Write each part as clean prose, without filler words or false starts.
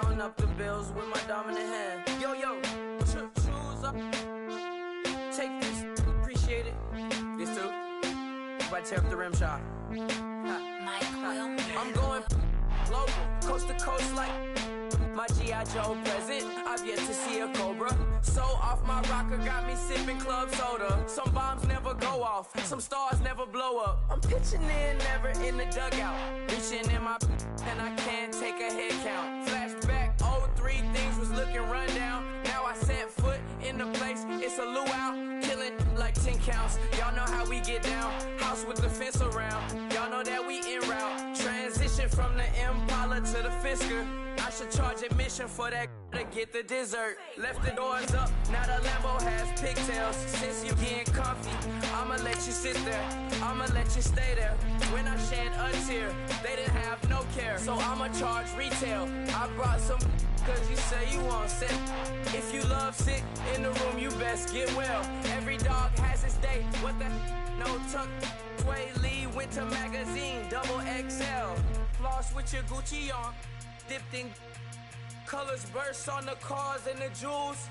counting up the bills with my dominant hand. Yo, choose up. Take this, appreciate it. This too. About to tear up the rim shot. I'm going global, coast to coast like my G.I. Joe present. I've yet to see a Cobra. So off my rocker, got me sipping club soda. Some bombs never go off, some stars never blow up. I'm pitching in, never in the dugout. Reaching in my and I can't take a head count. Flashback, 03, things was looking run down. Now I set foot in the place, it's a luau. Killing like 10 counts, y'all know how we get down. House with the fence around, y'all know that we en route. Transition from the Impala to the Fisker. I should charge admission for that to get the dessert. Left the doors up, now the Lambo has pigtails. Since you getting comfy, I'ma let you sit there, I'ma let you stay there. When I shed a tear, they didn't have no care, so I'ma charge retail. I brought some cause you say you want sick. If you love sick in the room, you best get well. Every dog has its day, what the no tuck. Sway Lee, winter magazine, double XL. Floss with your Gucci on, dipped in colors burst on the cars and the jewels.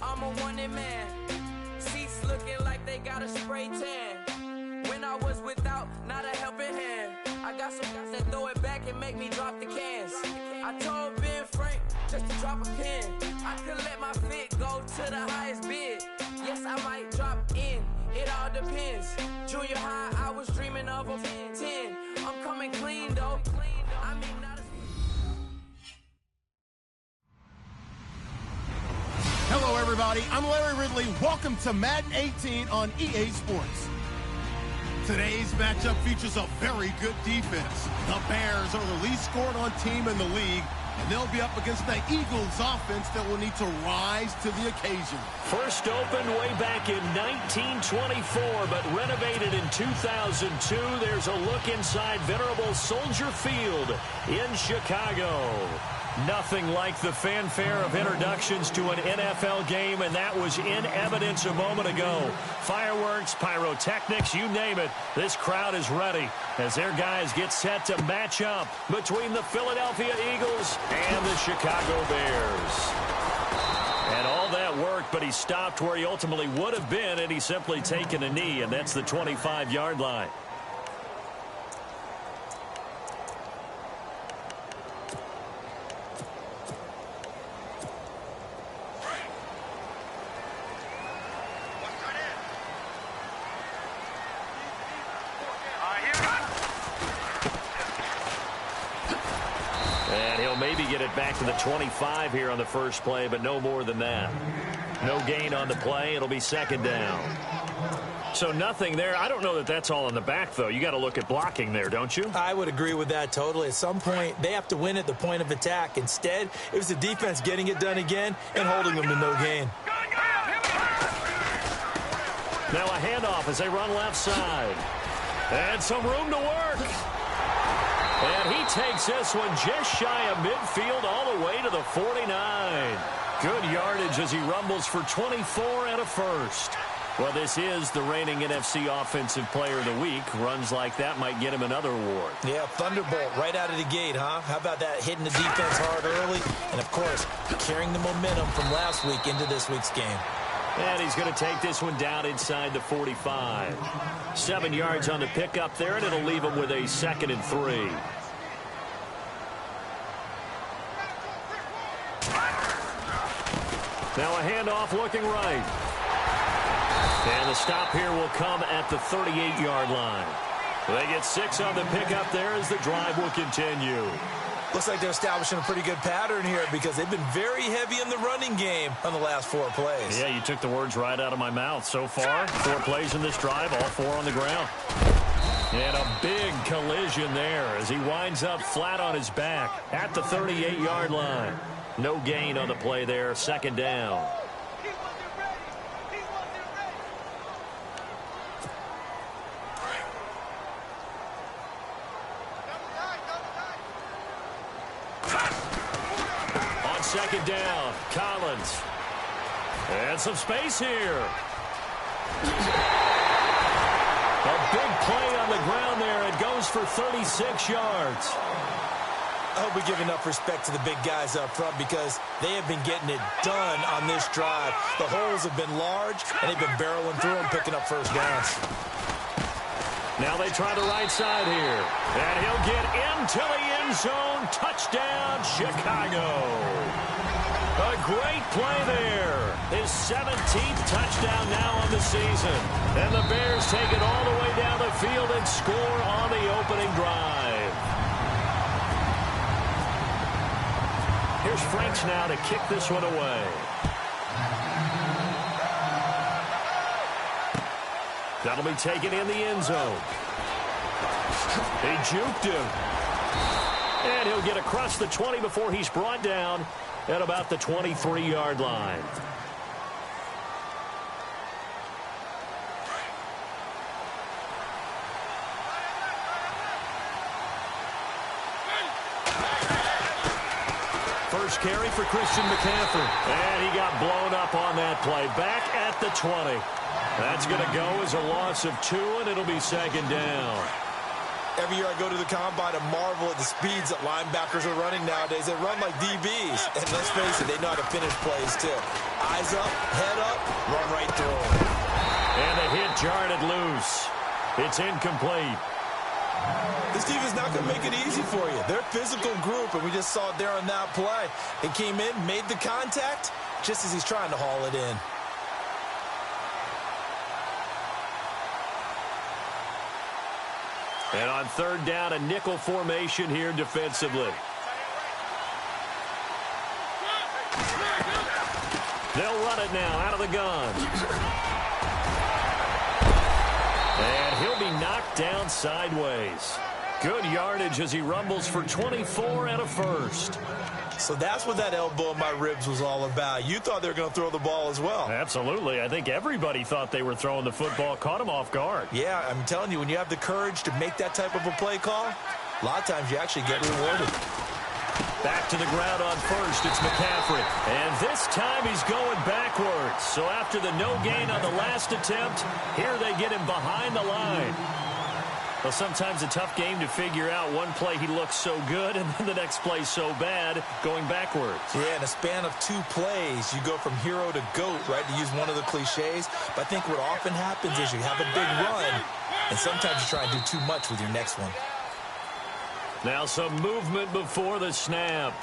I'm a wanted man, seats looking like they got a spray tan. When I was without, not a helping hand. I got some guys that throw it back and make me drop the cans. I told Ben Frank just to drop a pin. I could let my fit go to the highest bid. Yes, I might drop in, it all depends. Junior high, I was dreaming of a 10. I'm coming clean though. I mean, not a... Hello, everybody. I'm Larry Ridley. Welcome to Madden 18 on EA Sports. Today's matchup features a very good defense. The Bears are the least scored on team in the league, and they'll be up against the Eagles offense that will need to rise to the occasion. First opened way back in 1924, but renovated in 2002. There's a look inside venerable Soldier Field in Chicago. Nothing like the fanfare of introductions to an NFL game, and that was in evidence a moment ago. Fireworks, pyrotechnics, you name it. This crowd is ready as their guys get set to match up between the Philadelphia Eagles and the Chicago Bears. And all that worked, but he stopped where he ultimately would have been, and he's simply taken a knee, and that's the 25-yard line. Maybe get it back to the 25 here on the first play, but no more than that. No gain on the play. It'll be second down. So nothing there. I don't know that that's all in the back, though. You got to look at blocking there, don't you? I would agree with that totally. At some point, they have to win at the point of attack. Instead, it was the defense getting it done again and holding them to no gain. Now a handoff as they run left side. And some room to work. And he takes this one just shy of midfield all the way to the 49. Good yardage as he rumbles for 24 and a first. Well, this is the reigning NFC Offensive Player of the Week. Runs like that might get him another award. Yeah, Thunderbolt right out of the gate, huh? How about that, hitting the defense hard early? And, of course, carrying the momentum from last week into this week's game. And he's going to take this one down inside the 45. 7 yards on the pickup there, and it'll leave him with a 2nd and 3. Now a handoff looking right. And the stop here will come at the 38-yard line. They get 6 on the pickup there as the drive will continue. Looks like they're establishing a pretty good pattern here because they've been very heavy in the running game on the last 4 plays. Yeah, you took the words right out of my mouth. So far, 4 plays in this drive, all 4 on the ground. And a big collision there as he winds up flat on his back at the 38-yard line. No gain on the play there, 2nd down. On 2nd down, Collins. And some space here. A big play on the ground there. It goes for 36 yards. I hope we give enough respect to the big guys up front because they have been getting it done on this drive. The holes have been large, and they've been barreling through them, picking up first downs. Now they try the right side here. And he'll get into the end zone. Touchdown, Chicago. A great play there. His 17th touchdown now on the season. And the Bears take it all the way down the field and score on the opening drive. Here's Franks now to kick this one away. That'll be taken in the end zone. He juked him. And he'll get across the 20 before he's brought down at about the 23-yard line. First carry for Christian McCaffrey. And he got blown up on that play. Back at the 20. That's going to go as a loss of 2, and it'll be second down. Every year I go to the combine and marvel at the speeds that linebackers are running nowadays. They run like DBs. And let's face it, they know how to finish plays, too. Eyes up, head up, run right through them. And the hit jarred it loose. It's incomplete. This team is not going to make it easy for you. They're a physical group, and we just saw it there on that play. He came in, made the contact, just as he's trying to haul it in. And on third down, a nickel formation here defensively. They'll run it now out of the gun. And he'll be knocked down sideways. Good yardage as he rumbles for 24 and a first. So that's what that elbow in my ribs was all about. You thought they were going to throw the ball as well. Absolutely. I think everybody thought they were throwing the football, caught him off guard. Yeah, I'm telling you, when you have the courage to make that type of a play call, a lot of times you actually get rewarded. Back to the ground on first, it's McCaffrey. And this time he's going backwards. So after the no gain on the last attempt, here they get him behind the line. Well, sometimes a tough game to figure out. One play he looks so good, and then the next play so bad, going backwards. Yeah, in a span of 2 plays, you go from hero to GOAT, right, to use one of the cliches. But I think what often happens is you have a big run, and sometimes you try and do too much with your next one. Now some movement before the snap.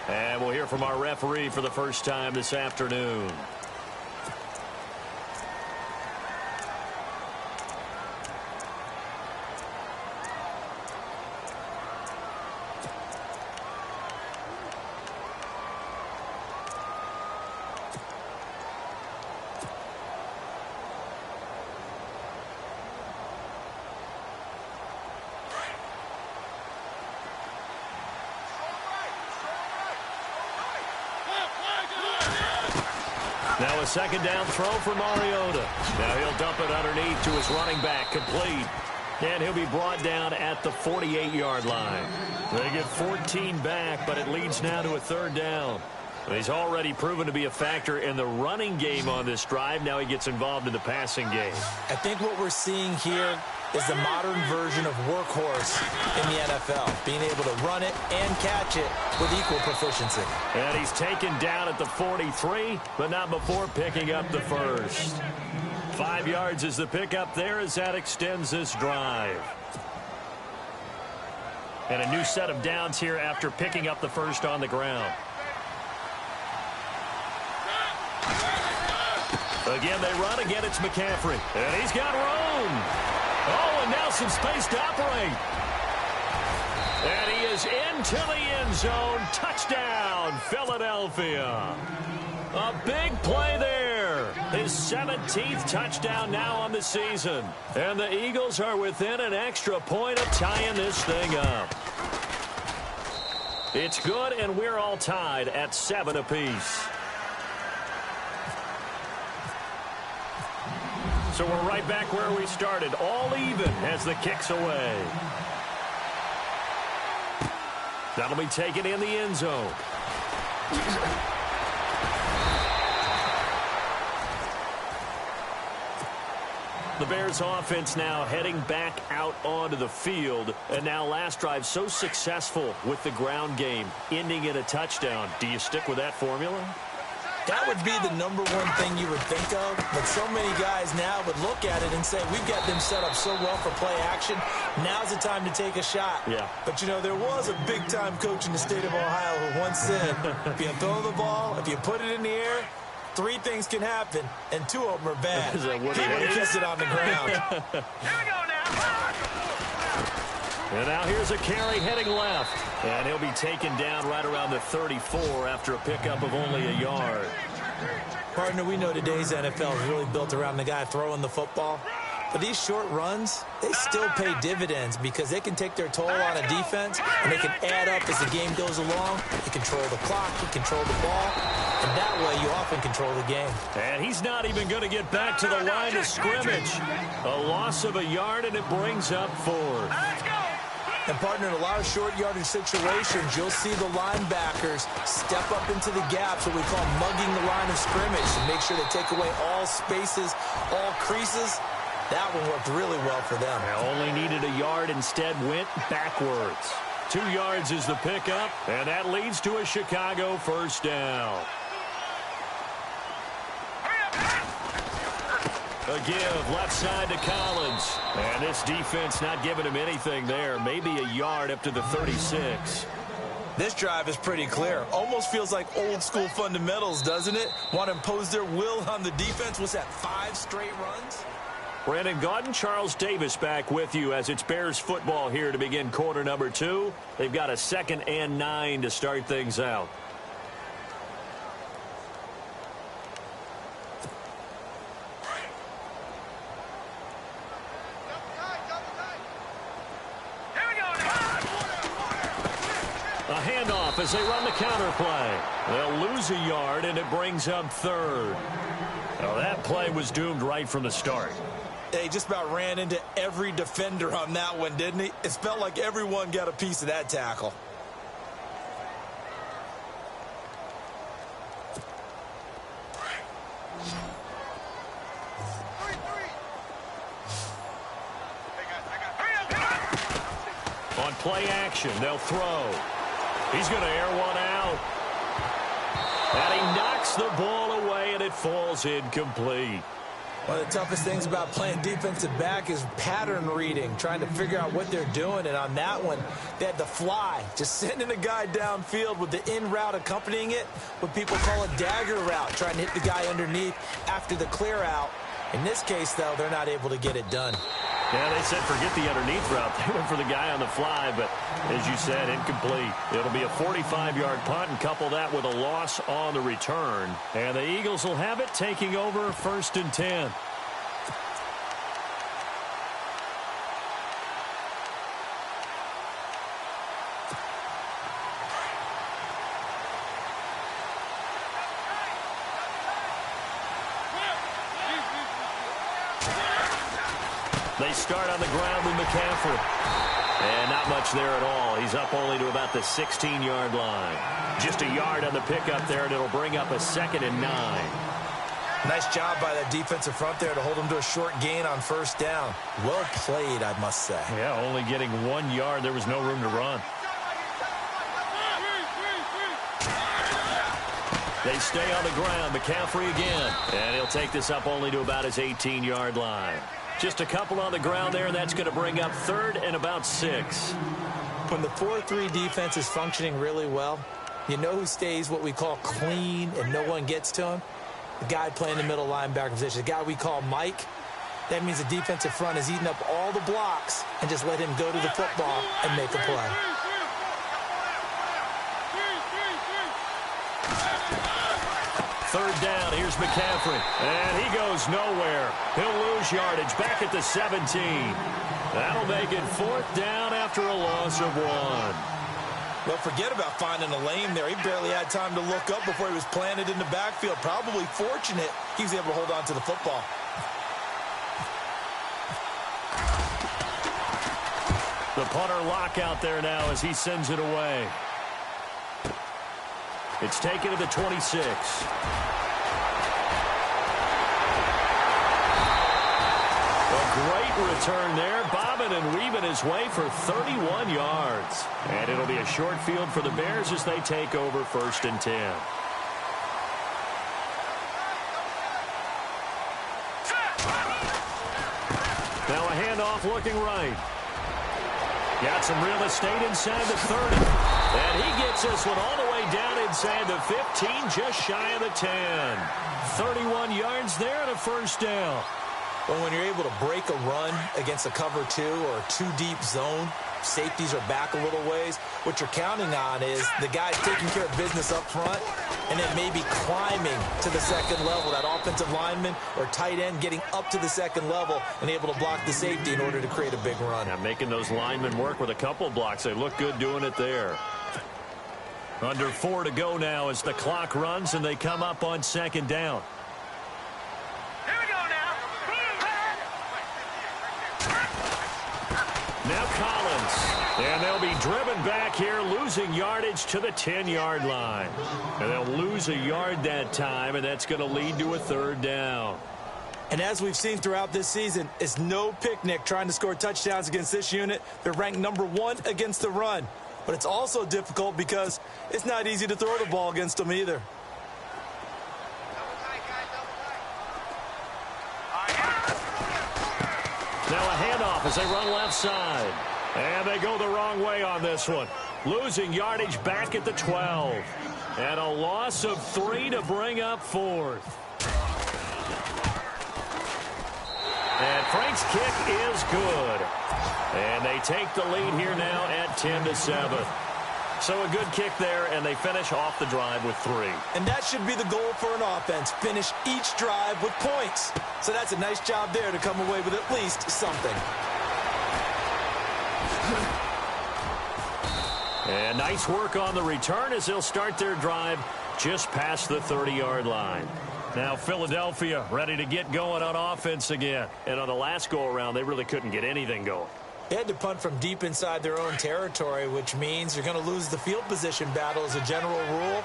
And we'll hear from our referee for the first time this afternoon. Now a second down throw for Mariota. Now he'll dump it underneath to his running back, complete. And he'll be brought down at the 48-yard line. They get 14 back, but it leads now to a third down. He's already proven to be a factor in the running game on this drive. Now he gets involved in the passing game. I think what we're seeing here is the modern version of workhorse in the NFL, being able to run it and catch it with equal proficiency. And he's taken down at the 43, but not before picking up the first. 5 yards is the pickup there as that extends this drive. And a new set of downs here after picking up the first on the ground. Again, they run. Again, it's McCaffrey. And he's got room. Oh, and now some space to operate. And he is into the end zone. Touchdown, Philadelphia. A big play there. His 17th touchdown now on the season. And the Eagles are within an extra point of tying this thing up. It's good, and we're all tied at 7 apiece. So we're right back where we started, all even as the kick's away. That'll be taken in the end zone. The Bears offense now heading back out onto the field. And now last drive so successful with the ground game, ending in a touchdown. Do you stick with that formula? That would be the number one thing you would think of, but so many guys now would look at it and say, we've got them set up so well for play action, now's the time to take a shot. Yeah. But, you know, there was a big-time coach in the state of Ohio who once said, if you throw the ball, if you put it in the air, 3 things can happen, and 2 of them are bad. Is that what he it would have is? kept it on the ground. Here we go now. And now here's a carry heading left. And he'll be taken down right around the 34 after a pickup of only a yard. Partner, we know today's NFL is really built around the guy throwing the football. But these short runs, they still pay dividends because they can take their toll on a defense, and they can add up as the game goes along. You control the clock, you control the ball, and that way you often control the game. And he's not even going to get back to the line of scrimmage. A loss of a yard, and it brings up 4th. And, partner, in a lot of short yardage situations, you'll see the linebackers step up into the gaps, what we call mugging the line of scrimmage, to make sure they take away all spaces, all creases. That one worked really well for them. They only needed a yard, instead went backwards. 2 yards is the pickup, and that leads to a Chicago first down. A give left side to Collins. And this defense not giving him anything there. Maybe a yard up to the 36. This drive is pretty clear. Almost feels like old school fundamentals, doesn't it? Want to impose their will on the defense. What's that, 5 straight runs? Brandon Gaudin, Charles Davis back with you as it's Bears football here to begin quarter number 2. They've got a 2nd and 9 to start things out. A handoff as they run the counter play. They'll lose a yard, and it brings up 3rd. Well, that play was doomed right from the start. He just about ran into every defender on that one, didn't he? It felt like everyone got a piece of that tackle. On play action, they'll throw. He's going to air one out. And he knocks the ball away, and it falls incomplete. One of the toughest things about playing defensive back is pattern reading, trying to figure out what they're doing. And on that one, they had the fly, just sending a guy downfield with the in route accompanying it, what people call a dagger route, trying to hit the guy underneath after the clear out. In this case, though, they're not able to get it done. Yeah, they said forget the underneath route. They went for the guy on the fly, but as you said, incomplete. It'll be a 45-yard punt, and couple that with a loss on the return. And the Eagles will have it, taking over 1st and 10. They start on the ground with McCaffrey. And not much there at all. He's up only to about the 16-yard line. Just a yard on the pickup there, and it'll bring up a 2nd and 9. Nice job by that defensive front there to hold him to a short gain on 1st down. Well played, I must say. Yeah, only getting 1 yard. There was no room to run. They stay on the ground. McCaffrey again. And he'll take this up only to about his 18-yard line. Just a couple on the ground there, and that's going to bring up 3rd and about 6. When the 4-3 defense is functioning really well, you know who stays what we call clean and no one gets to him? The guy playing the middle linebacker position, the guy we call Mike. That means the defensive front is eating up all the blocks and just let him go to the football and make a play. Third down, here's McCaffrey. And he goes nowhere. He'll lose yardage back at the 17. That'll make it 4th down after a loss of 1. Well, forget about finding a lane there. He barely had time to look up before he was planted in the backfield. Probably fortunate he was able to hold on to the football. The punter lock out there now as he sends it away. It's taken to the 26. Great return there, bobbing and weaving his way for 31 yards. And it'll be a short field for the Bears as they take over 1st and 10. Now a handoff looking right. Got some real estate inside the 30. And he gets this one all the way down inside the 15, just shy of the 10. 31 yards there and a 1st down. Well, when you're able to break a run against a cover 2 or a 2-deep zone, safeties are back a little ways. What you're counting on is the guy taking care of business up front and then maybe climbing to the 2nd level. That offensive lineman or tight end getting up to the 2nd level and able to block the safety in order to create a big run. Now making those linemen work with a couple blocks. They look good doing it there. Under 4 to go now as the clock runs and they come up on 2nd down. Now Collins, and they'll be driven back here, losing yardage to the 10-yard line. And they'll lose a yard that time, and that's going to lead to a 3rd down. And as we've seen throughout this season, it's no picnic trying to score touchdowns against this unit. They're ranked number 1 against the run. But it's also difficult because it's not easy to throw the ball against them either. Now a handoff as they run left side. And they go the wrong way on this one. Losing yardage back at the 12. And a loss of 3 to bring up 4th. And Frank's kick is good. And they take the lead here now at 10-7. So a good kick there, and they finish off the drive with 3. And that should be the goal for an offense. Finish each drive with points. So that's a nice job there to come away with at least something. And nice work on the return as they'll start their drive just past the 30-yard line. Now Philadelphia ready to get going on offense again. And on the last go-around, they really couldn't get anything going. They had to punt from deep inside their own territory, which means you're going to lose the field position battle as a general rule.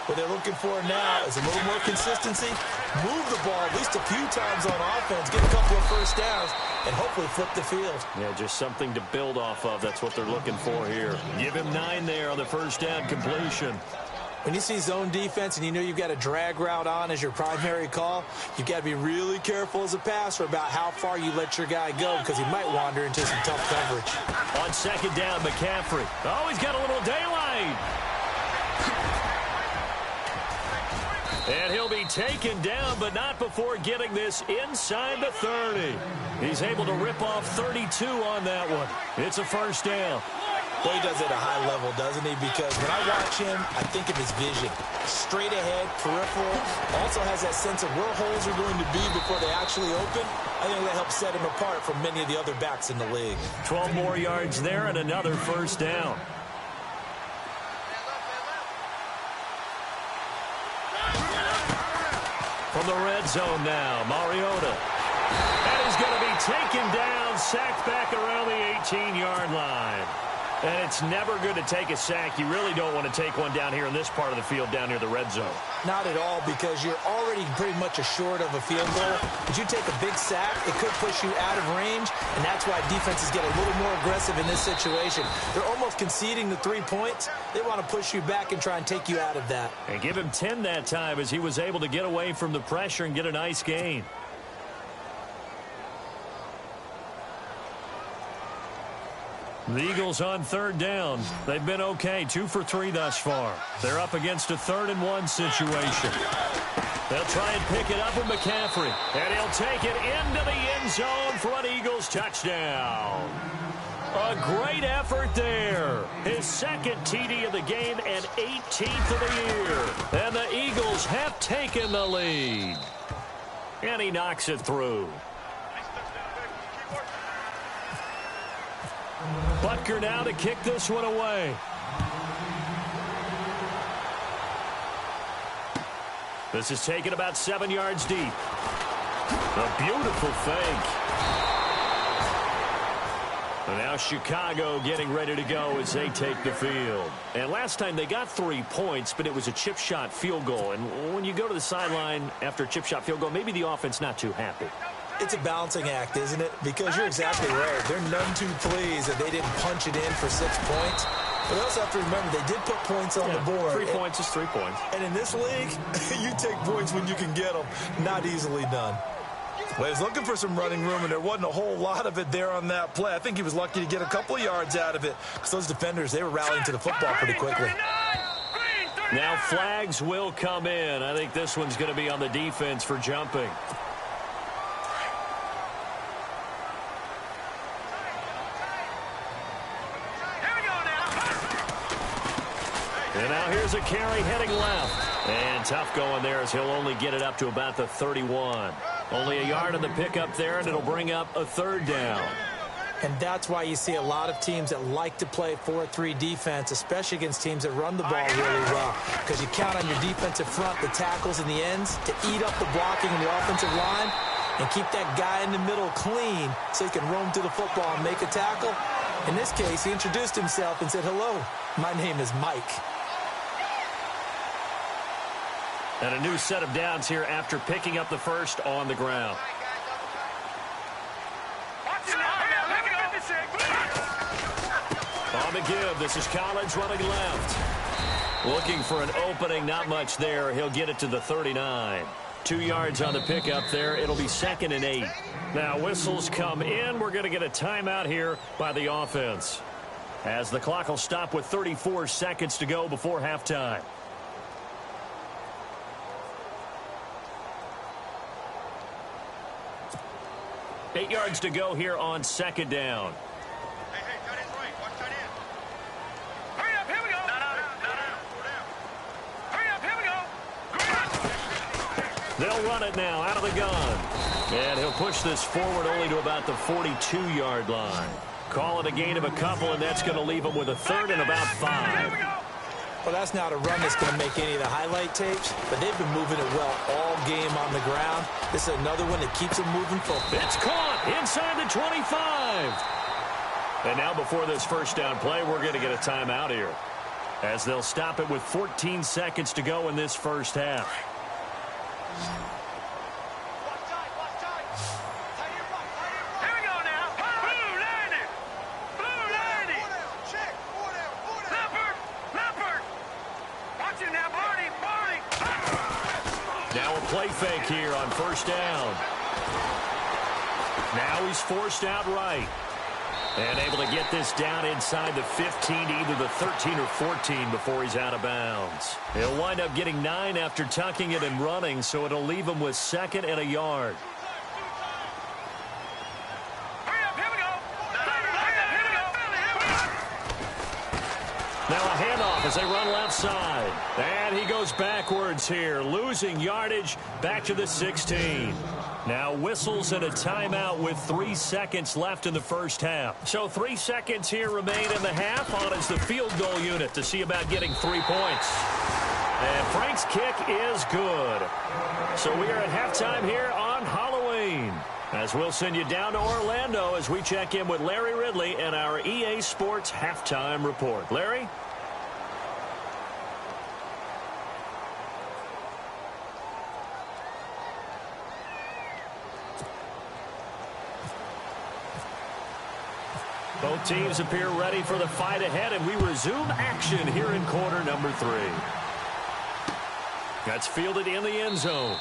What they're looking for now is a little more consistency, move the ball at least a few times on offense, get a couple of 1st downs, and hopefully flip the field. Yeah, just something to build off of. That's what they're looking for here. Give him 9 there on the 1st down completion. When you see zone defense and you know you've got a drag route on as your primary call, you've got to be really careful as a passer about how far you let your guy go because he might wander into some tough coverage. On 2nd down, McCaffrey. Oh, he's got a little daylight. And he'll be taken down, but not before getting this inside the 30. He's able to rip off 32 on that one. It's a 1st down. Well, he does it at a high level, doesn't he? Because when I watch him, I think of his vision. Straight ahead, peripheral. Also has that sense of where holes are going to be before they actually open. I think that helps set him apart from many of the other backs in the league. 12 more yards there and another 1st down. From the red zone now, Mariota. And he's going to be taken down, sacked back around the 18-yard line. And it's never good to take a sack. You really don't want to take one down here in this part of the field down near the red zone. Not at all, because you're already pretty much assured of a field goal. But you take a big sack, it could push you out of range, and that's why defenses get a little more aggressive in this situation. They're almost conceding the 3 points. They want to push you back and try and take you out of that. And give him 10 that time as he was able to get away from the pressure and get a nice gain. The Eagles on 3rd down. They've been okay, 2 for 3 thus far. They're up against a 3rd and 1 situation. They'll try and pick it up with McCaffrey. And he'll take it into the end zone for an Eagles touchdown. A great effort there. His 2nd TD of the game and 18th of the year. And the Eagles have taken the lead. And he knocks it through. Butker now to kick this one away. This is taken about 7 yards deep. A beautiful fake. And now Chicago getting ready to go as they take the field. And last time they got 3 points, but it was a chip shot field goal. And when you go to the sideline after a chip shot field goal, maybe the offense not too happy. It's a balancing act, isn't it? Because you're exactly right. They're none too pleased that they didn't punch it in for 6 points. But they also have to remember they did put points on the board. 3 points is 3 points. And in this league, you take points when you can get them. Not easily done. Well, he was looking for some running room, and there wasn't a whole lot of it there on that play. I think he was lucky to get a couple of yards out of it because those defenders, they were rallying to the football pretty quickly. Now flags will come in. I think this one's going to be on the defense for jumping. And now here's a carry heading left. And tough going there as he'll only get it up to about the 31. Only a yard on the pickup there, and it'll bring up a 3rd down. And that's why you see a lot of teams that like to play 4-3 defense, especially against teams that run the ball really well. Because you count on your defensive front, the tackles and the ends, to eat up the blocking in the offensive line and keep that guy in the middle clean so he can roam to the football and make a tackle. In this case, he introduced himself and said, "Hello, my name is Mike." And a new set of downs here after picking up the first on the ground. On the give, this is Collins running left. Looking for an opening, not much there. He'll get it to the 39. 2 yards on the pickup there. It'll be 2nd and 8. Now whistles come in. We're going to get a timeout here by the offense, as the clock will stop with 34 seconds to go before halftime. Eight yards to go here on 2nd down. Hey, tight end's right. Watch tight end. Hurry up, here we go. No. Hurry up, here we go. They'll run it now out of the gun. And he'll push this forward only to about the 42-yard line. Call it a gain of a couple, and that's going to leave them with a 3rd and about 5. Here we go. Well, that's not a run that's going to make any of the highlight tapes, but they've been moving it well all game on the ground. This is another one that keeps them moving forward. It's caught inside the 25. And now before this first down play, we're going to get a timeout here, as they'll stop it with 14 seconds to go in this first half. Here we go now. Blue landing. Blue landing. Check. Leopard. Watch it now, Barney. Now a play fake here on first down. Now he's forced out right. And able to get this down inside the 15 to either the 13 or 14 before he's out of bounds. He'll wind up getting 9 after tucking it and running, so it'll leave him with 2nd and a yard. Hurry up, here we go. Now a handoff as they run left side. And he goes backwards here, losing yardage back to the 16. Now whistles and a timeout with 3 seconds left in the first half. So 3 seconds here remain in the half. On is the field goal unit to see about getting 3 points. And Frank's kick is good. So we are at halftime here on Halloween, as we'll send you down to Orlando as we check in with Larry Ridley and our EA Sports halftime report. Larry? Both teams appear ready for the fight ahead, and we resume action here in quarter number 3. That's fielded in the end zone.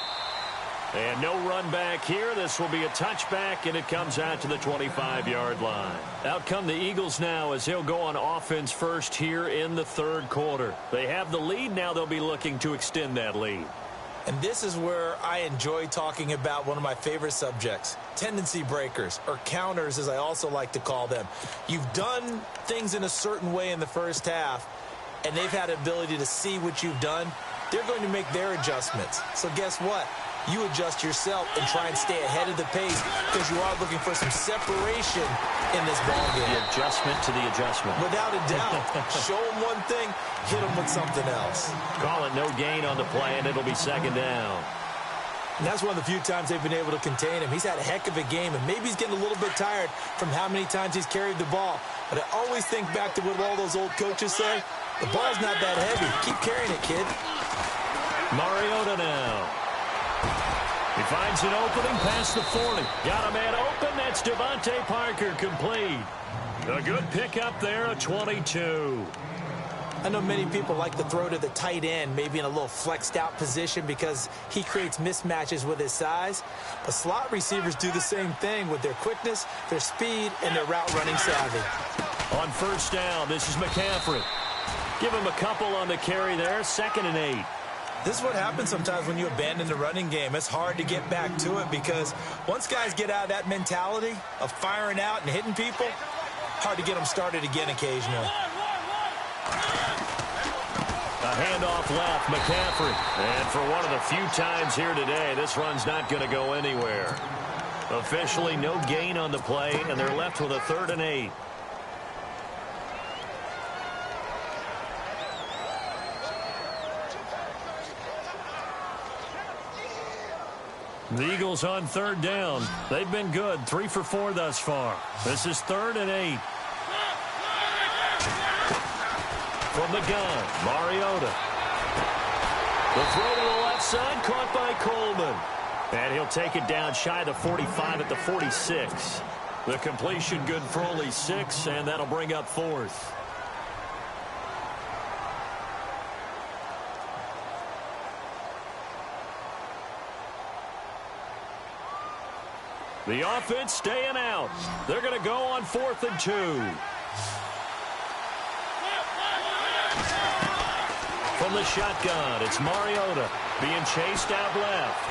And no run back here. This will be a touchback, and it comes out to the 25-yard line. Out come the Eagles now as they'll go on offense first here in the 3rd quarter. They have the lead. Now they'll be looking to extend that lead. And this is where I enjoy talking about one of my favorite subjects, tendency breakers, or counters as I also like to call them. You've done things in a certain way in the first half, and they've had the ability to see what you've done. They're going to make their adjustments. So guess what? You adjust yourself and try and stay ahead of the pace because you are looking for some separation in this ballgame. The adjustment to the adjustment. Without a doubt. Show them one thing, hit them with something else. Call it no gain on the play, and it'll be 2nd down. And that's one of the few times they've been able to contain him. He's had a heck of a game, and maybe he's getting a little bit tired from how many times he's carried the ball. But I always think back to what all those old coaches say. The ball's not that heavy. Keep carrying it, kid. Mariota now. He finds an opening past the 40. Got a man open. That's Devontae Parker complete. A good pickup there, a 22. I know many people like to throw to the tight end, maybe in a little flexed out position because he creates mismatches with his size. But slot receivers do the same thing with their quickness, their speed, and their route running savvy. On first down, this is McCaffrey. Give him a couple on the carry there, 2nd and 8. This is what happens sometimes when you abandon the running game. It's hard to get back to it because once guys get out of that mentality of firing out and hitting people, hard to get them started again occasionally. A handoff left, McCaffrey. And for one of the few times here today, this run's not going to go anywhere. Officially no gain on the play, and they're left with a 3rd and 8. The Eagles on 3rd down. They've been good, 3 for 4 thus far. This is 3rd and 8. From the gun, Mariota. The throw to the left side, caught by Coleman. And he'll take it down shy of the 45 at the 46. The completion good for only 6, and that'll bring up 4th. The offense staying out. They're going to go on 4th and 2. From the shotgun, it's Mariota being chased out left.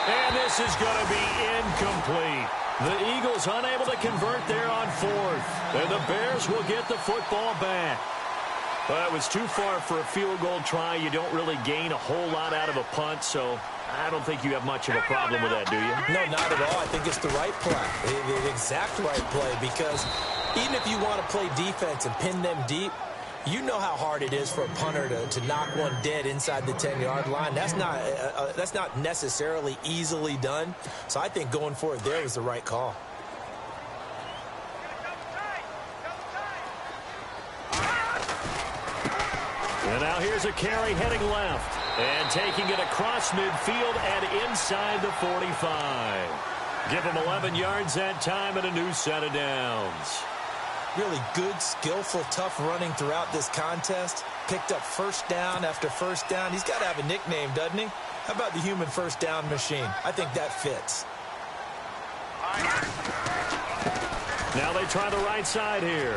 And this is going to be incomplete. The Eagles unable to convert there on 4th. And the Bears will get the football back. Well, it was too far for a field goal try. You don't really gain a whole lot out of a punt, so I don't think you have much of a problem with that, do you? No, not at all. I think it's the right play, the exact right play, because even if you want to play defense and pin them deep, you know how hard it is for a punter to knock one dead inside the 10-yard line. That's not necessarily easily done. So I think going for it there was the right call. And now here's a carry heading left. And taking it across midfield and inside the 45. Give him 11 yards that time and a new set of downs. Really good, skillful, tough running throughout this contest. Picked up first down after first down. He's got to have a nickname, doesn't he? How about the human first down machine? I think that fits. Now they try the right side here.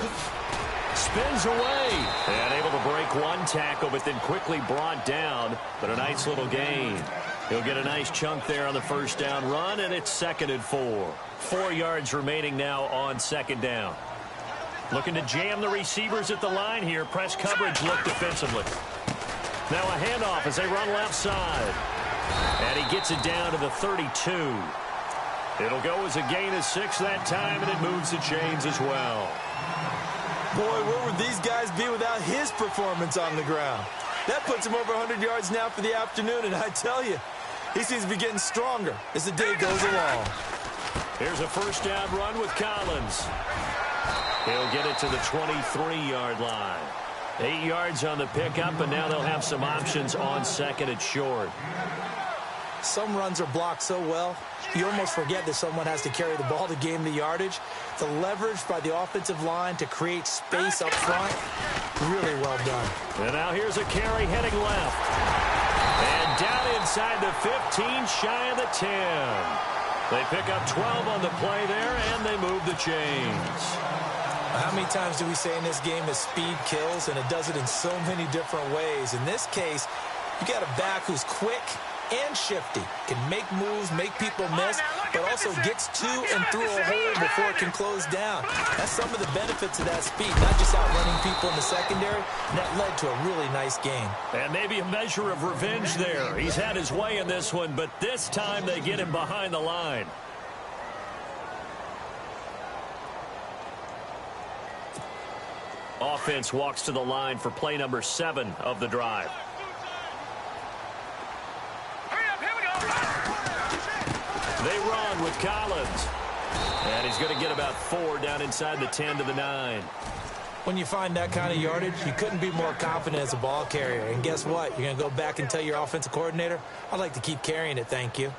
Spins away. And able to break one tackle, but then quickly brought down. But a nice little gain. He'll get a nice chunk there on the first down run, and it's 2nd and 4. 4 yards remaining now on 2nd down. Looking to jam the receivers at the line here. Press coverage look defensively. Now a handoff as they run left side. And he gets it down to the 32. It'll go as a gain of 6 that time, and it moves the chains as well. Boy, where would these guys be without his performance on the ground? That puts him over 100 yards now for the afternoon, and I tell you, he seems to be getting stronger as the day goes along. Here's a first down run with Collins. He'll get it to the 23-yard line. 8 yards on the pickup, and now they'll have some options on 2nd and short. Some runs are blocked so well, you almost forget that someone has to carry the ball to gain the yardage. The leverage by the offensive line to create space up front, really well done. And now here's a carry heading left. And down inside the 15, shy of the 10. They pick up 12 on the play there, and they move the chains. How many times do we say in this game that speed kills, and it does it in so many different ways? In this case, you got a back who's quick and shifty, can make moves, make people miss, but also gets to and through a hole before it can close down. That's some of the benefits of that speed, not just outrunning people in the secondary, and that led to a really nice game. And maybe a measure of revenge there. He's had his way in this one, but this time they get him behind the line. Offense walks to the line for play number 7 of the drive. They run with Collins. And he's going to get about 4 down inside the 10 to the 9. When you find that kind of yardage, you couldn't be more confident as a ball carrier. And guess what? You're going to go back and tell your offensive coordinator, I'd like to keep carrying it, thank you.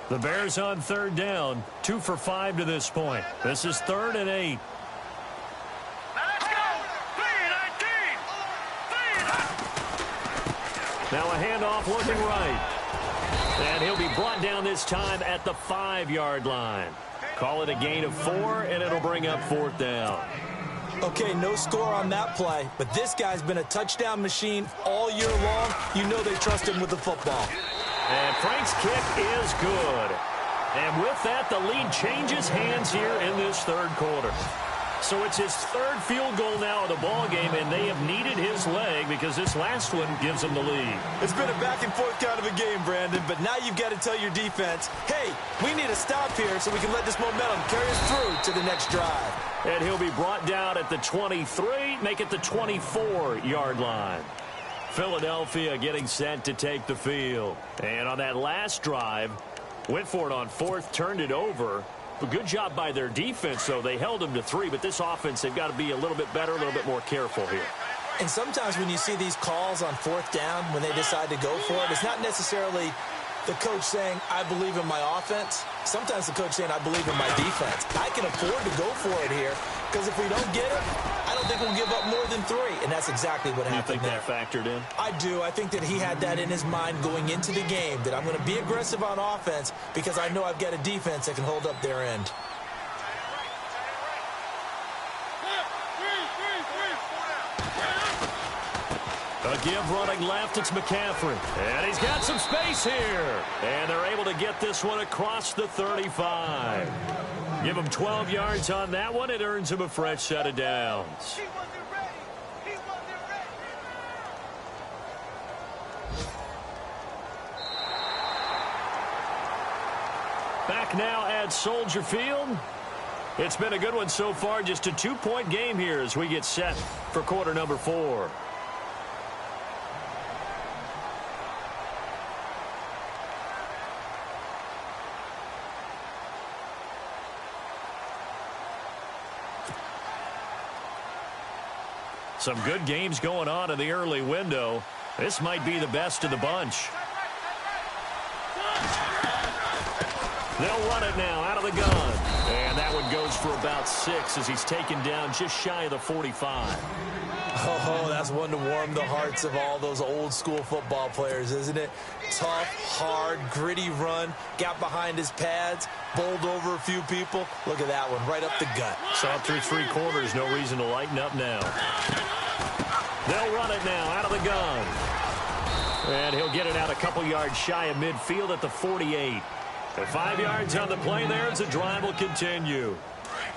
The Bears on third down, 2 for 5 to this point. This is 3rd and 8. Now a handoff looking right. And he'll be brought down this time at the 5-yard line. Call it a gain of 4, and it'll bring up 4th down. Okay, no score on that play, but this guy's been a touchdown machine all year long. You know they trust him with the football. And Frank's kick is good. And with that, the lead changes hands here in this 3rd quarter. So it's his 3rd field goal now of the ball game, and they have needed his leg because this last one gives them the lead. It's been a back-and-forth kind of a game, Brandon, but now you've got to tell your defense, hey, we need to stop here so we can let this momentum carry us through to the next drive. And he'll be brought down at the 23, make it the 24-yard line. Philadelphia getting set to take the field. And on that last drive, went for it on 4th, turned it over. A good job by their defense, though. They held them to 3, but this offense, they've got to be a little bit better, a little bit more careful here. And sometimes when you see these calls on 4th down, when they decide to go for it, it's not necessarily the coach saying, I believe in my offense. Sometimes the coach saying, I believe in my defense. I can afford to go for it here because if we don't get it, I don't think we'll give up more than 3. And that's exactly what happened there. You think that factored in? I do. I think that he had that in his mind going into the game, that I'm going to be aggressive on offense because I know I've got a defense that can hold up their end. A give running left, it's McCaffrey. And he's got some space here. And they're able to get this one across the 35. Give him 12 yards on that one. It earns him a fresh set of downs. Back now at Soldier Field. It's been a good one so far. Just a 2-point game here as we get set for quarter number 4. Some good games going on in the early window. This might be the best of the bunch. They'll run it now out of the gun. And that one goes for about 6 as he's taken down just shy of the 45. Oh, that's one to warm the hearts of all those old school football players, isn't it? Tough, hard, gritty run. Got behind his pads, bowled over a few people. Look at that one, right up the gut. Saw through 3 quarters, no reason to lighten up now. They'll run it now out of the gun. And he'll get it out a couple yards shy of midfield at the 48. At 5 yards on the play there as the drive will continue.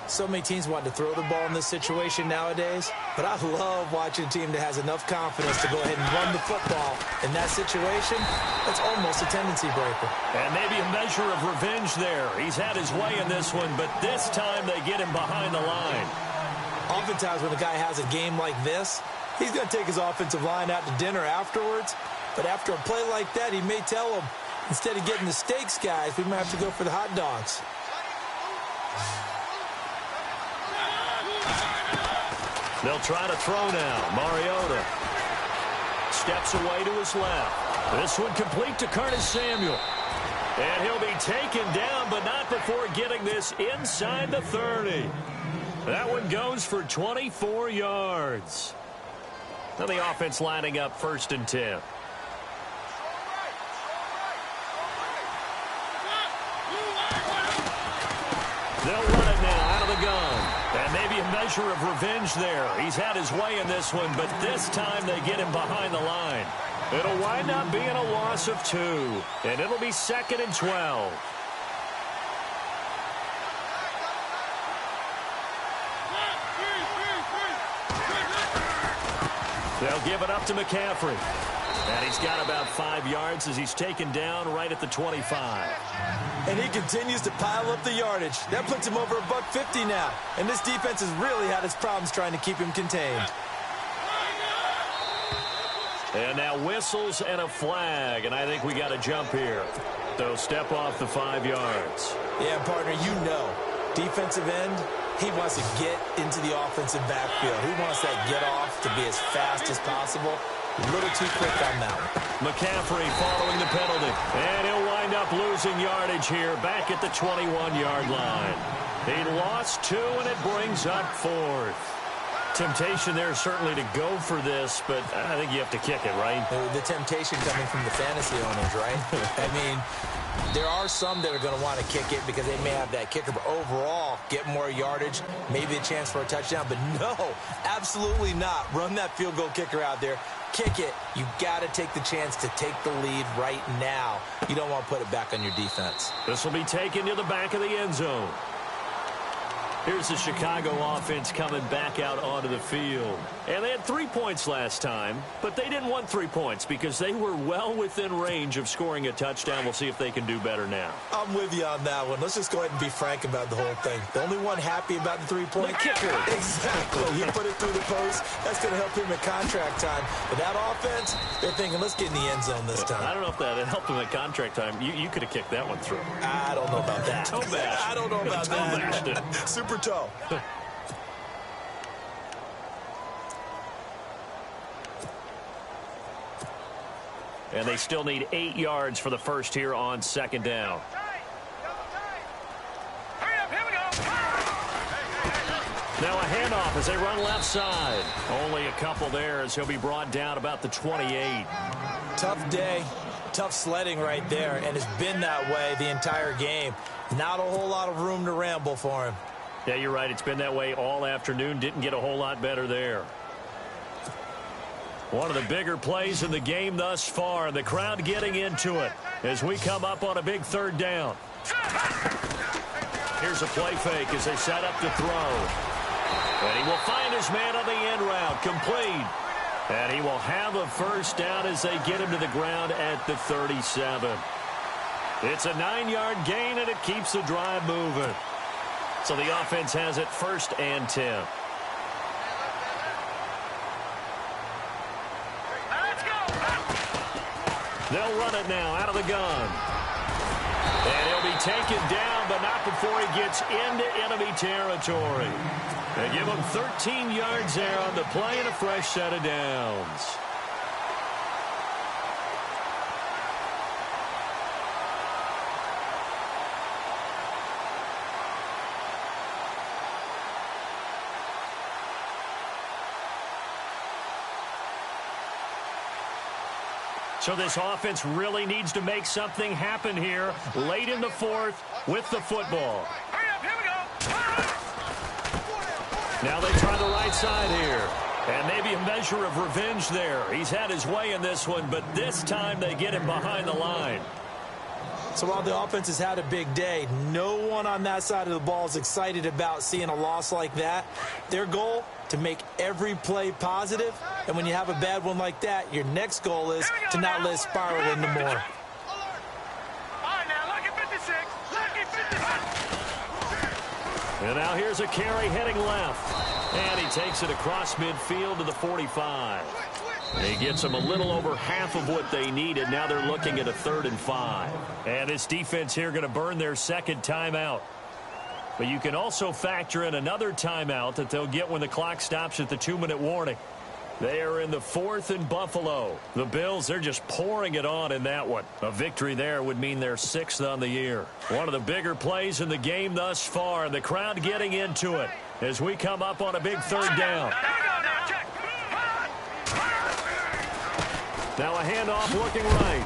So many teams want to throw the ball in this situation nowadays, but I love watching a team that has enough confidence to go ahead and run the football. In that situation, that's almost a tendency breaker. And maybe a measure of revenge there. He's had his way in this one, but this time they get him behind the line. Oftentimes when a guy has a game like this, he's going to take his offensive line out to dinner afterwards, but after a play like that, he may tell them, instead of getting the steaks, guys, we might have to go for the hot dogs. They'll try to throw now. Mariota steps away to his left. This one complete to Curtis Samuel. And he'll be taken down, but not before getting this inside the 30. That one goes for 24 yards. Now the offense lining up 1st and 10. They'll run it now out of the gun. And maybe a measure of revenge there. He's had his way in this one, but this time they get him behind the line. It'll wind up being a loss of 2. And it'll be 2nd and 12. They'll give it up to McCaffrey. And he's got about 5 yards as he's taken down right at the 25. And he continues to pile up the yardage. That puts him over $150 now. And this defense has really had its problems trying to keep him contained. And now whistles and a flag, and I think we got a jump here. So step off the 5 yards. Yeah, partner, you know, defensive end, he wants to get into the offensive backfield. He wants that get off to be as fast as possible. A little too quick on that one. McCaffrey following the penalty. And he'll wind up losing yardage here back at the 21-yard line. He lost 2, and it brings up 4th. Temptation there certainly to go for this, but I think you have to kick it, right? The temptation coming from the fantasy owners, right? I mean, there are some that are going to want to kick it because they may have that kicker, but overall, get more yardage, maybe a chance for a touchdown. But no, absolutely not. Run that field goal kicker out there. Kick it. You got to take the chance to take the lead right now. You don't want to put it back on your defense. This will be taken to the back of the end zone. Here's the Chicago offense coming back out onto the field. And they had 3 points last time, but they didn't want 3 points because they were well within range of scoring a touchdown. We'll see if they can do better now. I'm with you on that one. Let's just go ahead and be frank about the whole thing. The only one happy about the 3-point kicker. Exactly. He put it through the post. That's going to help him at contract time. But that offense, they're thinking, let's get in the end zone this time. I don't know if that helped him at contract time. You could have kicked that one through. I don't know about that. Toe bash. I don't know about that. Super toe. And they still need 8 yards for the first here on 2nd down. Hurry up, here we go. Now a handoff as they run left side. Only a couple there as he'll be brought down about the 28. Tough day. Tough sledding right there, and it's been that way the entire game. Not a whole lot of room to ramble for him. Yeah, you're right. It's been that way all afternoon. Didn't get a whole lot better there. One of the bigger plays in the game thus far. The crowd getting into it as we come up on a big 3rd down. Here's a play fake as they set up to throw. And he will find his man on the end route. Complete. And he will have a first down as they get him to the ground at the 37. It's a 9-yard gain, and it keeps the drive moving. So the offense has it 1st and 10. Let's go. They'll run it now out of the gun. And he'll be taken down, but not before he gets into enemy territory. They give him 13 yards there on the play and a fresh set of downs. So this offense really needs to make something happen here late in the 4th with the football. Hurry up, here we go. Now they try the right side here. And maybe a measure of revenge there. He's had his way in this one, but this time they get him behind the line. So while the offense has had a big day, no one on that side of the ball is excited about seeing a loss like that. Their goal, to make every play positive. And when you have a bad one like that, your next goal is to not let it spiral into more. All right, now, lucky 56. Lucky 56. And now here's a carry heading left. And he takes it across midfield to the 45. He gets them a little over half of what they needed. Now they're looking at a 3rd and 5. And this defense here going to burn their 2nd timeout. But you can also factor in another timeout that they'll get when the clock stops at the 2-minute warning. They are in the 4th and Buffalo. The Bills, they're just pouring it on in that one. A victory there would mean they're 6th on the year. One of the bigger plays in the game thus far, and the crowd getting into it as we come up on a big 3rd down. Now a handoff looking right.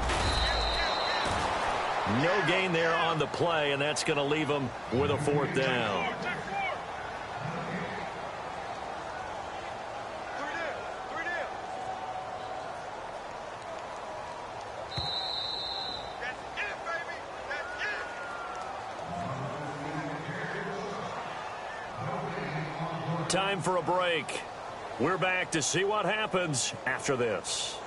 No gain there on the play, and that's going to leave them with a 4th down. Time for a break. We're back to see what happens after this.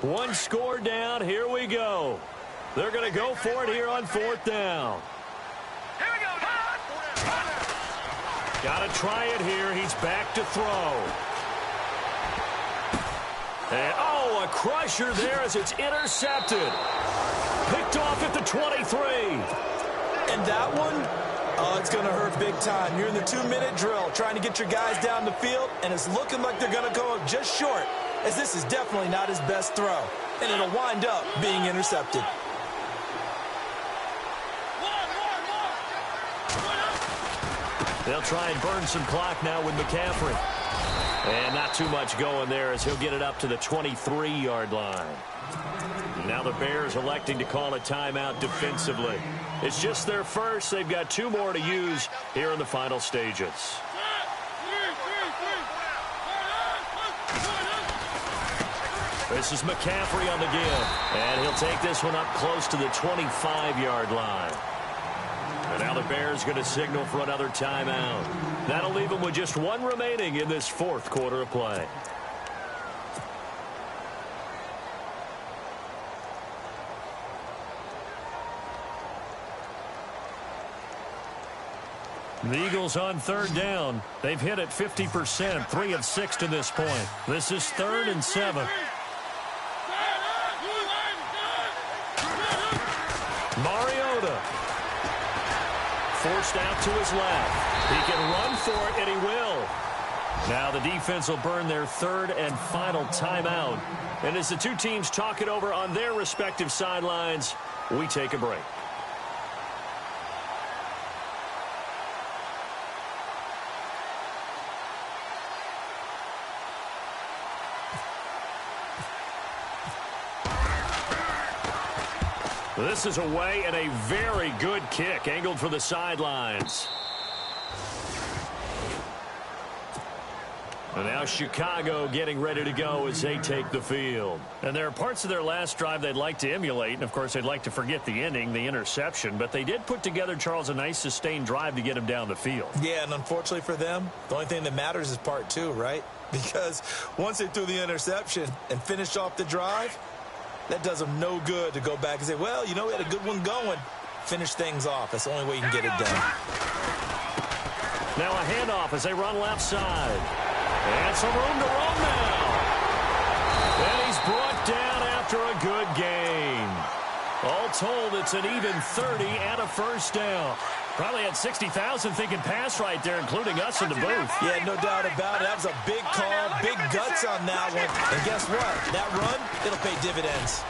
One score down. Here we go. They're going to go for it here on 4th down. Got to try it here. He's back to throw. And, oh, a crusher there as it's intercepted. Picked off at the 23. And that one, oh, it's going to hurt big time. You're in the 2-minute drill trying to get your guys down the field, and it's looking like they're going to go just short, as this is definitely not his best throw. And it'll wind up being intercepted. They'll try and burn some clock now with McCaffrey. And not too much going there as he'll get it up to the 23-yard line. Now the Bears electing to call a timeout defensively. It's just their first. They've got 2 more to use here in the final stages. This is McCaffrey on the give. And he'll take this one up close to the 25-yard line. And now the Bears going to signal for another timeout. That'll leave them with just 1 remaining in this 4th quarter of play. The Eagles on 3rd down. They've hit it 50%, 3 of 6 to this point. This is 3rd and 7. Mariota. Forced out to his left. He can run for it, and he will. Now the defense will burn their 3rd and final timeout. And as the 2 teams talk it over on their respective sidelines, we take a break. This is away and a very good kick angled for the sidelines. And now Chicago getting ready to go as they take the field. And there are parts of their last drive they'd like to emulate. And, of course, they'd like to forget the ending, the interception. But they did put together, Charles, a nice sustained drive to get him down the field. Yeah, and unfortunately for them, the only thing that matters is part 2, right? Because once they threw the interception and finished off the drive, that does them no good to go back and say, well, you know, we had a good one going. Finish things off. That's the only way you can get it done. Now a handoff as they run left side. And some room to run now. And he's brought down after a good gain. All told, it's an even 30 and a first down. Probably had 60,000 thinking pass right there, including us in the booth. Yeah, no doubt about it. That was a big call, big guts on that one. And guess what? That run, it'll pay dividends.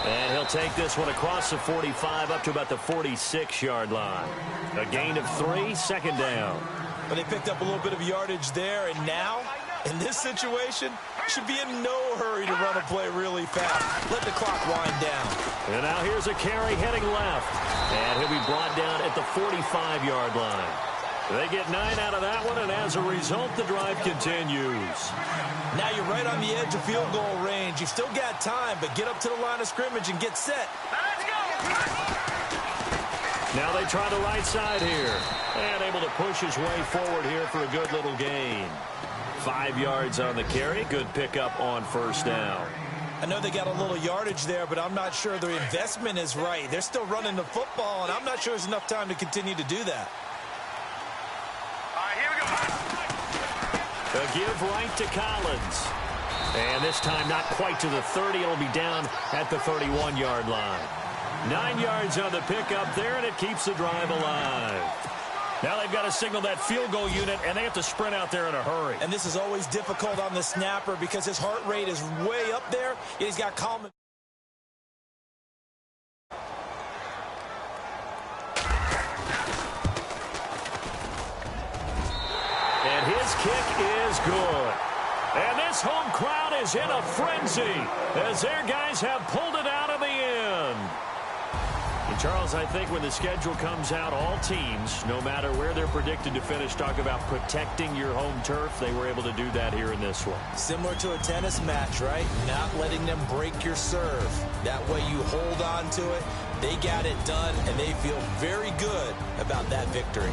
And he'll take this one across the 45 up to about the 46-yard line. A gain of 3, 2nd down. But they picked up a little bit of yardage there, and now, in this situation, should be in no hurry to run a play really fast. Let the clock wind down. And now here's a carry heading left. And he'll be brought down at the 45-yard line. They get 9 out of that one, and as a result, the drive continues. Now you're right on the edge of field goal range. You've still got time, but get up to the line of scrimmage and get set. Let's go! Now they try the right side here. And able to push his way forward here for a good little gain. 5 yards on the carry. Good pickup on first down. I know they got a little yardage there, but I'm not sure the investment is right. They're still running the football, and I'm not sure there's enough time to continue to do that. All right, here we go. A give right to Collins. And this time not quite to the 30. It'll be down at the 31-yard line. 9 yards on the pickup there, and it keeps the drive alive. Now they've got to signal that field goal unit, and they have to sprint out there in a hurry. And this is always difficult on the snapper because his heart rate is way up there, and he's got calm. And his kick is good. And this home crowd is in a frenzy as their guys have pulled it out of the end. And Charles, I think when the schedule comes out, all teams, no matter where they're predicted to finish, talk about protecting your home turf. They were able to do that here in this one. Similar to a tennis match, right? Not letting them break your serve. That way you hold on to it. They got it done, and they feel very good about that victory.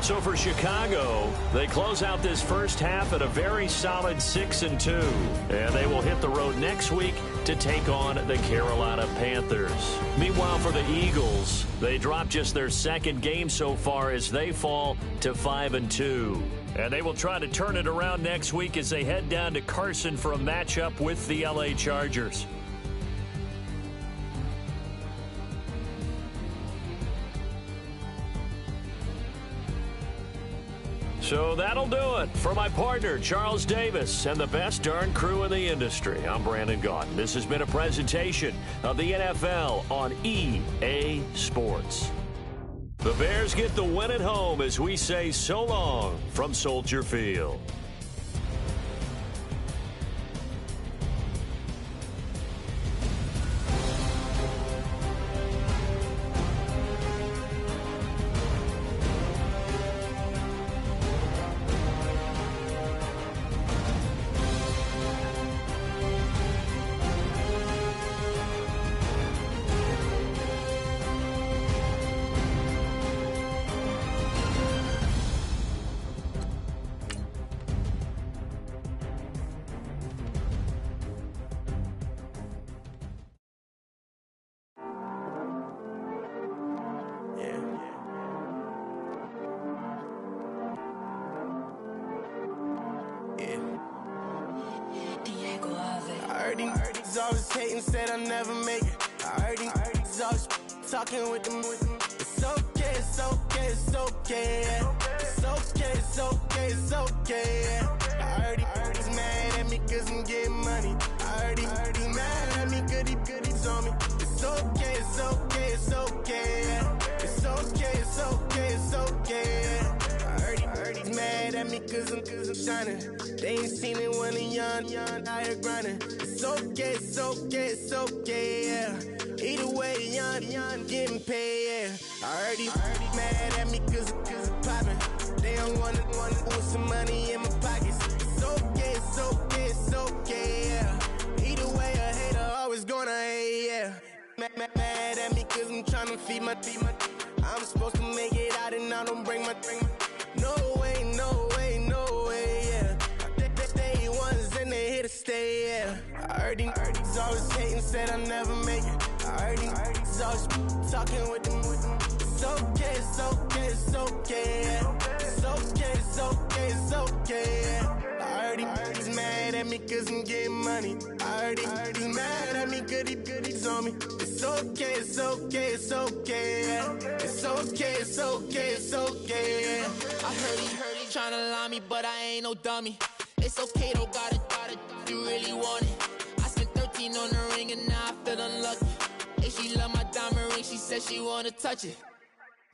So for Chicago, they close out this first half at a very solid 6-2. And they will hit the road next week to take on the Carolina Panthers. Meanwhile, for the Eagles, they drop just their second game so far as they fall to 5-2. And they will try to turn it around next week as they head down to Carson for a matchup with the LA Chargers. So that'll do it for my partner, Charles Davis, and the best darn crew in the industry. I'm Brandon Gaudin. This has been a presentation of the NFL on EA Sports. The Bears get the win at home as we say so long from Soldier Field. He's always hating, said I'll never make it. I heard he's always talking with them. It's okay, it's okay, it's okay. It's okay, it's okay, it's okay. I heard he's mad at me cause I'm getting money. I heard he's mad at me cause he's on me. It's okay, it's okay, it's okay. It's okay, it's okay, it's okay. I heard he's mad at me cause I'm shining. They ain't seen it when I'm young, out here grinding. It's okay, it's okay, it's okay, yeah. Either way, young, getting paid, yeah. I heard he's mad at me cause I'm poppin'. They don't wanna put some money in my pockets. It's okay, it's okay, it's okay, yeah. Either way, a hater always gonna hate, yeah. Mad at me cause I'm tryna feed my I'm supposed to make it out and I don't bring my no way, no way, no way, yeah. They ones and they here to stay, yeah. I heard he's always hating, said I'll never make it. I heard he's always talking with them. It's okay, it's okay, it's okay, yeah. It's okay, it's okay, it's okay, yeah. I heard he's mad at me cause I'm getting money. I heard he's mad at me cause he's on me. It's okay, it's okay, it's okay, yeah. It's okay, it's okay, it's okay, yeah. I heard he tryna lie me, but I ain't no dummy. It's okay though, got it, you really want it. I spent 13 on the ring and now I feel unlucky. Hey, she love my diamond ring, she said she wanna touch it.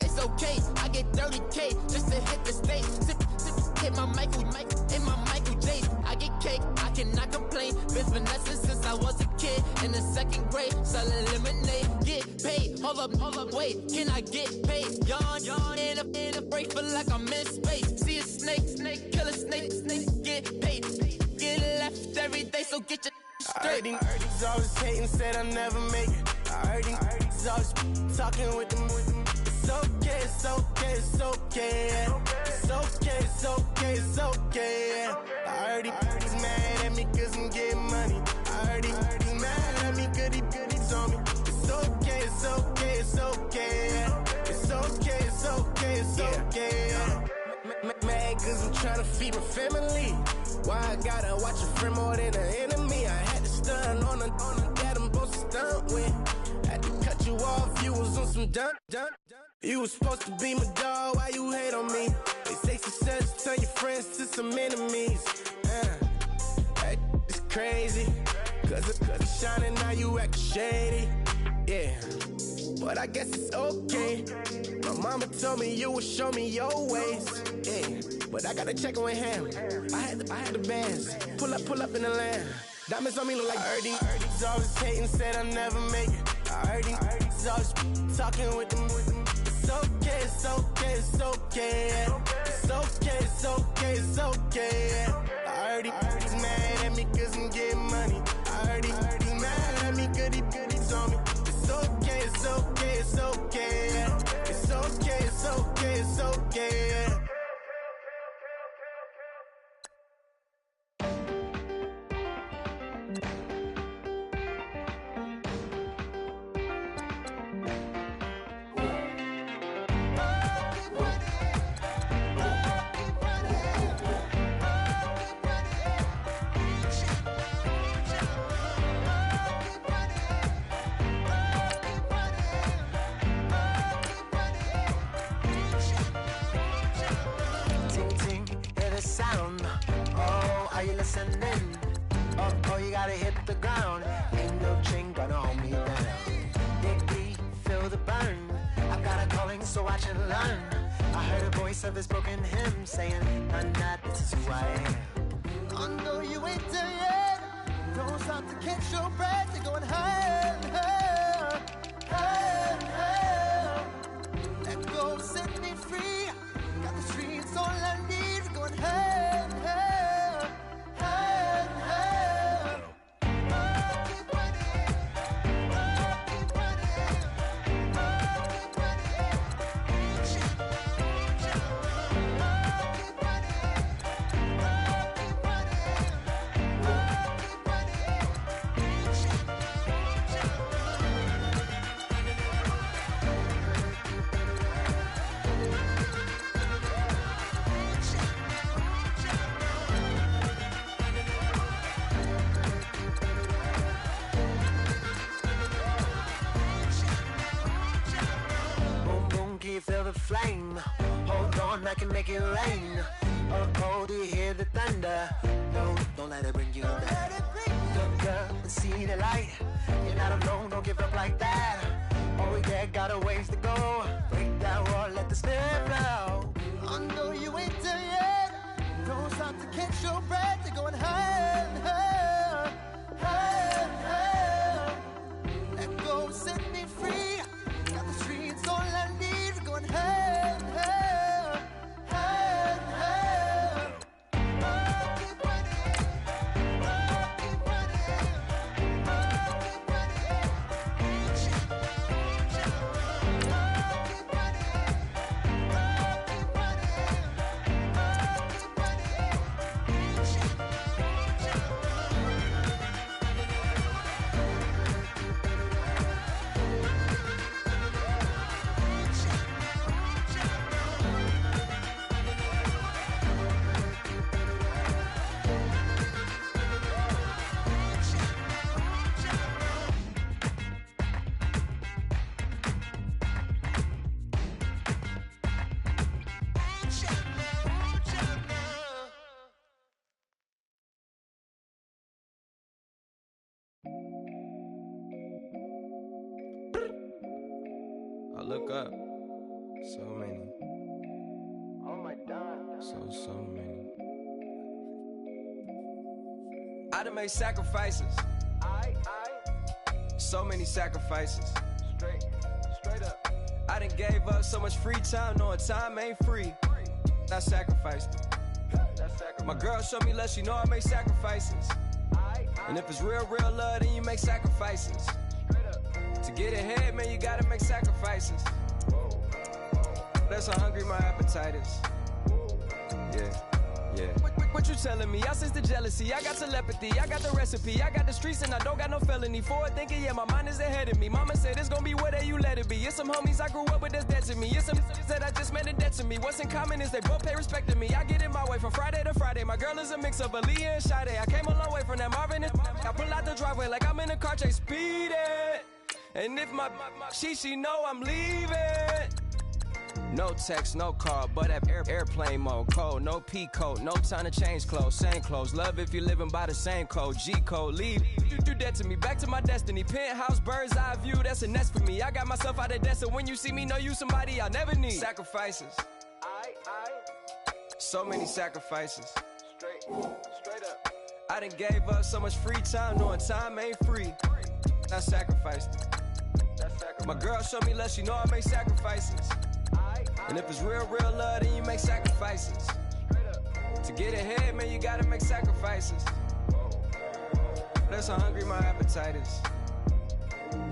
It's okay, I get 30K just to hit the stage. Sip, hit my Michael, in my Michael J. I get cake, I cannot complain. Been finessing since I was a kid in the second grade. Selling lemonade, get paid. Hold up, wait, can I get paid? Yawn, in a break, feel like I'm in space. See a snake, kill a snake, get paid. Get left every day, so get your straight. I heard he's always hating, said I'll never make it. I heard he's always talking with them. It's okay, it's okay, it's okay, yeah. It's okay, it's okay, it's okay, yeah. I heard he's mad at me cause I'm getting money. I heard he's mad at me cause he's on me. It's okay, it's okay, it's okay, yeah. It's okay, it's okay, it's okay, yeah. Mad cause I'm tryna feed my family. Why I gotta watch a friend more than an enemy? I had to stun on a that I'm supposed to stunt with. Had to cut you off, you was on some dun. You was supposed to be my dog, why you hate on me? They say success turn your friends to some enemies. That is crazy. Cause it's shining, now you act shady. Yeah, but I guess it's okay. My mama told me you would show me your ways. Yeah, but I gotta check with him. I had the bands. Pull up in the land. Diamonds on me look like Birdie. He's always hating, said I'll never make it. I heard he's always talking with them. It's okay, it's okay, it's okay, yeah. It's okay, it's okay, it's okay, yeah. I heard he's mad at me cause I'm getting money. I heard he's mad at me cause he's on me. It's okay, it's okay, it's okay, yeah. It's okay, it's okay, it's okay, yeah. ascending. Oh, you gotta hit the ground. Ain't no chain gonna hold me down. Dig deep, feel the burn. I've got a calling, so watch and learn. I heard a voice of his broken hymn saying, nah, this is who I am. I know you ain't there yet. Don't stop to catch your breath. You're going higher, higher, higher, higher. Let go, set me free. Got the streets all I need. Going higher, higher, higher, higher. Keep running, keep running, keep running. Keep feel the flame. Hold on, I can make it rain. Oh, do you hear the thunder? No, don't let it bring you down. Look up and see the light. You're not alone, don't give up like that. Oh yeah, got a ways to go. Break that wall, let the spirit flow. I know you ain't there yet. Don't stop to catch your breath. You're going higher, higher, higher, higher. Let go, set me free. Got the streets all I need. Going higher, higher, higher, higher. Keep running, keep running, keep running. Keep I look up, so many. Oh my God. So many. I done made sacrifices. So many sacrifices. Straight up. I done gave up so much free time, knowing time ain't free. I sacrificed it. My girl showed me love, she know I make sacrifices. And if it's real love, then you make sacrifices. To get ahead, man, you gotta make sacrifices. That's how hungry my appetite is. Yeah. What you telling me? I sense the jealousy, I got telepathy, I got the recipe, I got the streets and I don't got no felony. Forward thinking, yeah, my mind is ahead of me. Mama said it's gonna be whatever you let it be. It's some homies I grew up with that's dead to me. It's some that I just made a debt to me. What's in common is they both pay respect to me. I get in my way from Friday to Friday. My girl is a mix of Aaliyah and Sade. I came a long way from that Marvin and I pull out the driveway like I'm in a car chase speeding. And if my she know I'm leaving. No text, no call, but at airplane mode. Code, no P code, no time to change clothes. Same clothes, love if you're living by the same code. G code, leave. You do that to me, back to my destiny. Penthouse, bird's eye view, that's a nest for me. I got myself out of debt, so when you see me, know you somebody I never need. Sacrifices. So many sacrifices. Straight up. I done gave up so much free time, knowing time ain't free. I sacrificed it. My girl showed me love, she know I make sacrifices. And if it's real love, then you make sacrifices. To get ahead, man, you gotta make sacrifices. That's how hungry my appetite is.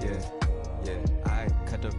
Yeah. I cut the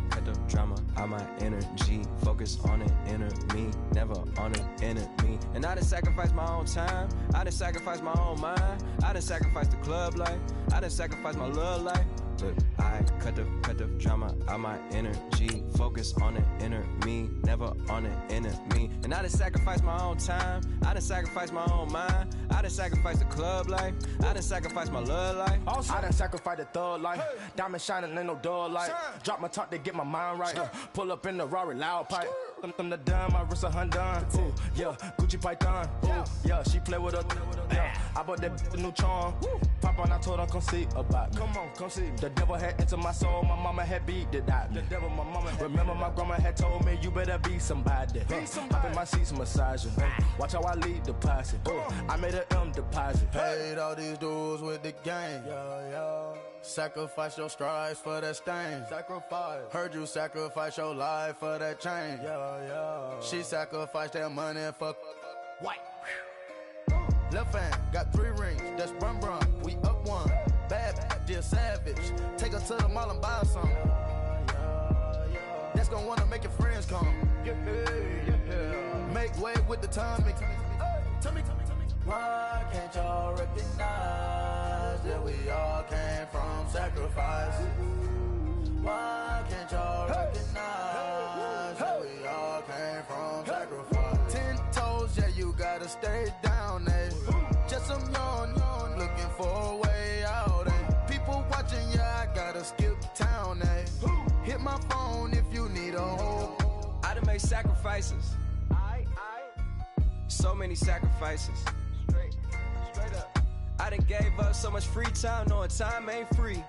drama out my energy. Focus on it, inner me, never on an enemy. And I done sacrificed my own time. I done sacrificed my own mind. I done sacrificed the club life. I done sacrificed my love life. Look, I cut the drama out my energy. Focus on the inner me, never on the enemy. And I done sacrificed my own time. I done sacrificed my own mind. I done sacrificed the club life. I done sacrificed my love life. Also, I done sacrificed the thug life. Diamond shining, ain't no dull light. Drop my top to get my mind right. Pull up in the Rari loud pipe. From the dime, my wrist a Hyundai. Ooh, yeah, Gucci Python. Ooh, yeah, she play with her. Yeah, I bought that new charm. Pop on, I told her come see about me. Come on, come see. The devil had entered my soul. My mama had beat it out. The devil, my mama. Remember my grandma had told me you better be somebody. Hop in my seats, massaging. Watch how I lead the posse. I made a M deposit. Paid all these dues with the game. Sacrifice your strides for that stain. Sacrifice. Heard you sacrifice your life for that change. She sacrificed that money for white. Left hand got 3 rings. That's brum brum. We up one. Bad, dear savage. Take her to the mall and buy some. That's gonna wanna make your friends come. Make way with the timing. Tell me. Why can't y'all recognize that we all came from sacrifice? Why can't y'all recognize that we all came from sacrifice? 10 toes, yeah, you gotta stay down, eh? Just some yawn, looking for a way out, eh? People watching, yeah, I gotta skip town, eh? Hit my phone if you need a hold. I done made sacrifices. So many sacrifices. Straight up. I done gave up so much free time, knowing time ain't free.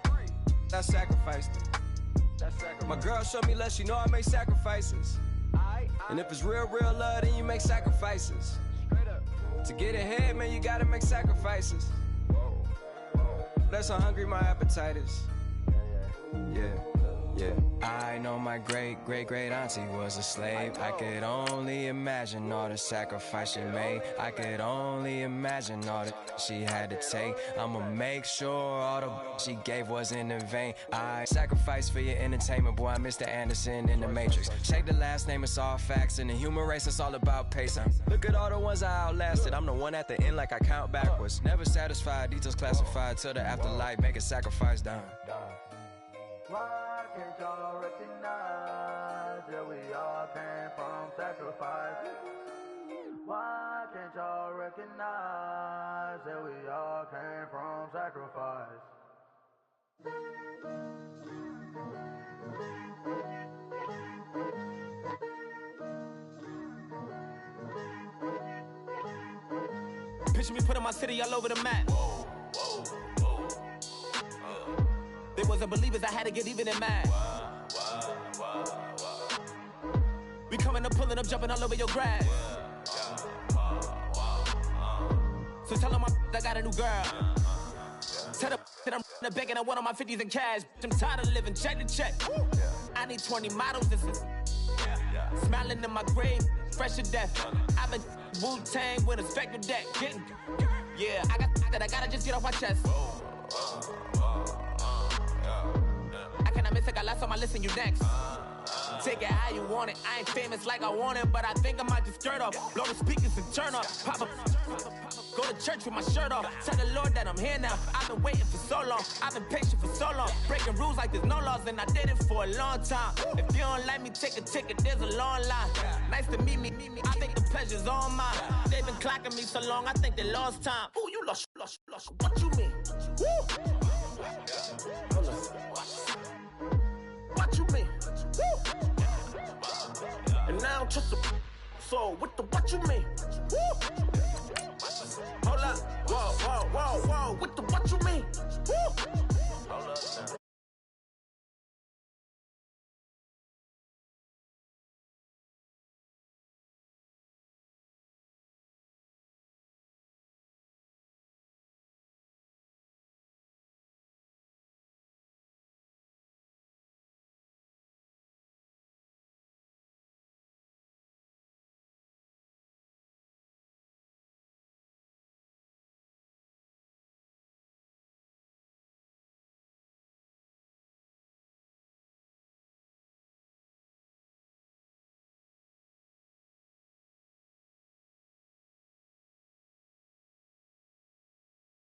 I sacrificed it. My girl showed me love, she know I make sacrifices. And if it's real love, then you make sacrifices. To get ahead, man, you gotta make sacrifices. That's how hungry my appetite is. Yeah. I know my great auntie was a slave. I could only imagine all the sacrifice she made. I could only imagine all that she had to take. I'ma make sure all the she gave wasn't in vain. I sacrificed for your entertainment, boy. I'm Mr. Anderson in the Matrix. Check the last name, it's all facts. In the human race, it's all about pacing. Look at all the ones I outlasted. I'm the one at the end like I count backwards. Never satisfied, details classified till the afterlife. Make a sacrifice down. Why can't y'all recognize that we all came from sacrifice? Why can't y'all recognize that we all came from sacrifice? Picture me putting my city all over the map. They wasn't believers, I had to get even and mad. We coming up, pulling up, jumping all over your grass. So tell them I got a new girl. Tell them that I'm begging, I want on my 50s in cash. I'm tired of living check to check. I need 20 models, this is smiling in my grave, fresh to death. I've been Wu-Tang with a spectral deck. Yeah, I gotta just get off my chest. I miss it, got lots on my list and you next. Take it how you want it. I ain't famous like I want it, but I think I might just skirt off. Blow the speakers and turn up. Pop up. Go to church with my shirt off. Tell the Lord that I'm here now. I've been waiting for so long. I've been patient for so long. Breaking rules like there's no laws, and I did it for a long time. If you don't like me, take a ticket. There's a long line. Nice to meet me. I think the pleasure's all mine. They've been clocking me so long, I think they lost time. Ooh, you lost. What you mean? Woo! What you mean? Woo! And now I don't trust the so what you mean? Woo! Hold up, whoa, what you mean? Woo!